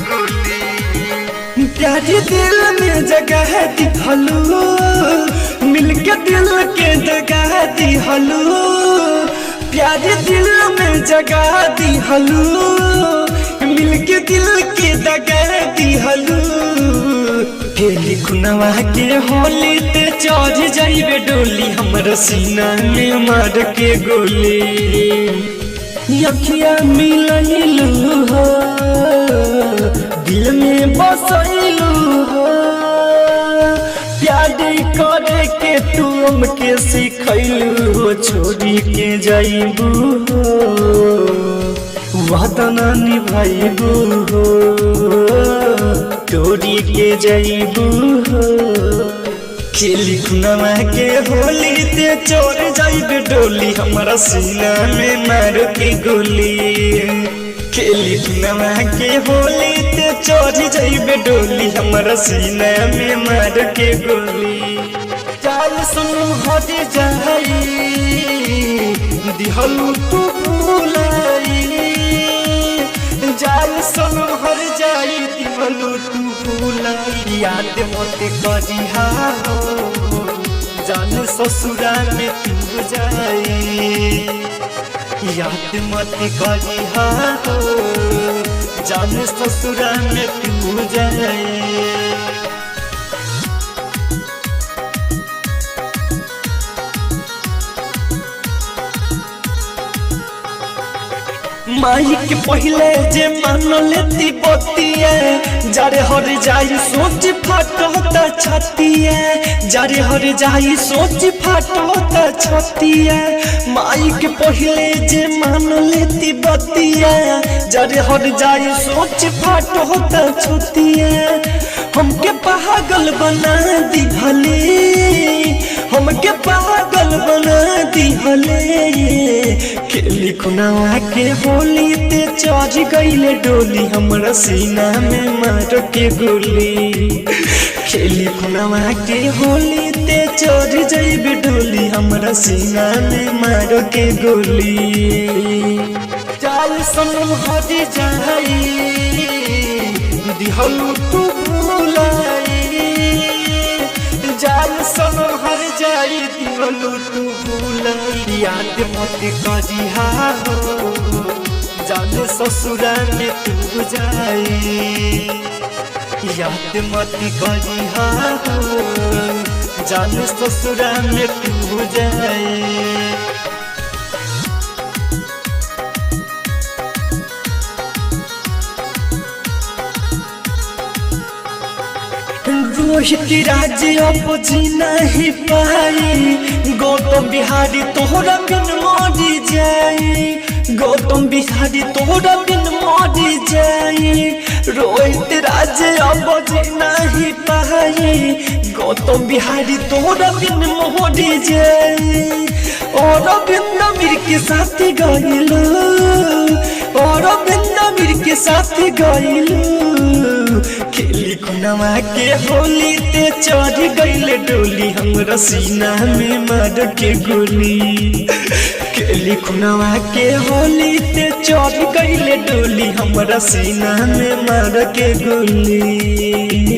गोली। प्यारी दिल में जगह दिहलू, मिलके दिल के जगह दिहलू। प्यारी दिल में जगह दिहलू, मिलके दिल के जगह दिहलू। खेली खुनवा के होली ते चढ़ जाइबे डोली, हमर सीना में मार के गोली। अखिया मिलैलू हो, दिल में बसैलू हो। प्यार करे के तू हमके सिखैलू हो, छोड़ी के जाइबू हो वादा ना निभाइबू हो, छोड़ी के जाइबू हो। खेली खुनवा के होली ते चोर जाइबे डोली, हमारा सीना में मार के गोली। खेली खुनवा के होली ते चोर जाइबे डोली, हमारा सीना में मार के गोली। चाल सुन हट जाई दिहलू तू भूलाई, जाल सुन हर जाई दिहलू तू भूलाई। याद मत करिहा हो, जान ससुरा में तू जाई। याद मत करिहा हो, जान ससुरा में तू जाई। माई के पहले जे मान लेती बतिया, जारे हर जाई सोच फाटता छतिया, जारे हर जाई सोच फाटता छतिया। माई के पहले जे मान लेती बतिया, जारे हर जाई सोच फाटता छतिया। हमके पागल बना दिहले, हमके पागल बना दिहले। खेली खुनवा के होली ते चढ़ गइले डोली, हमरा सीना में मार के गोली। खेली खुनवा के होली ते चढ़ जाइबे डोली, हमरा सीना में मार के गोली। चाल सनम हट जाई दिहलू तू भूलाई, जाल सनम हर जाई दिहलू तू भूलाई। याद मत करिहा हो, जान ससुरा में तू जाई। याद मत करिहा हो, जान ससुरा में तू जाई। रोहित राज्य अब जी नहीं पाई, गौतम बिहारी तोहरा बिन मरी जाई। गौतम बिहारी तोहरा बिन मरी जाई। रोहित राज्य अब जी नहीं पाई, गौतम बिहारी तोहरा बिन मरी जाई। और बिंदा मीर के साथ गइलू, और बिंदा मीर के साथ गइलू। खेली खुनवा के होली ते चढ़ गइले डोली, हमरा सीना में मार के गोली। खेली खुनवा के होली ते चढ़ गइले डोली, हमरा सीना में मार के गोली।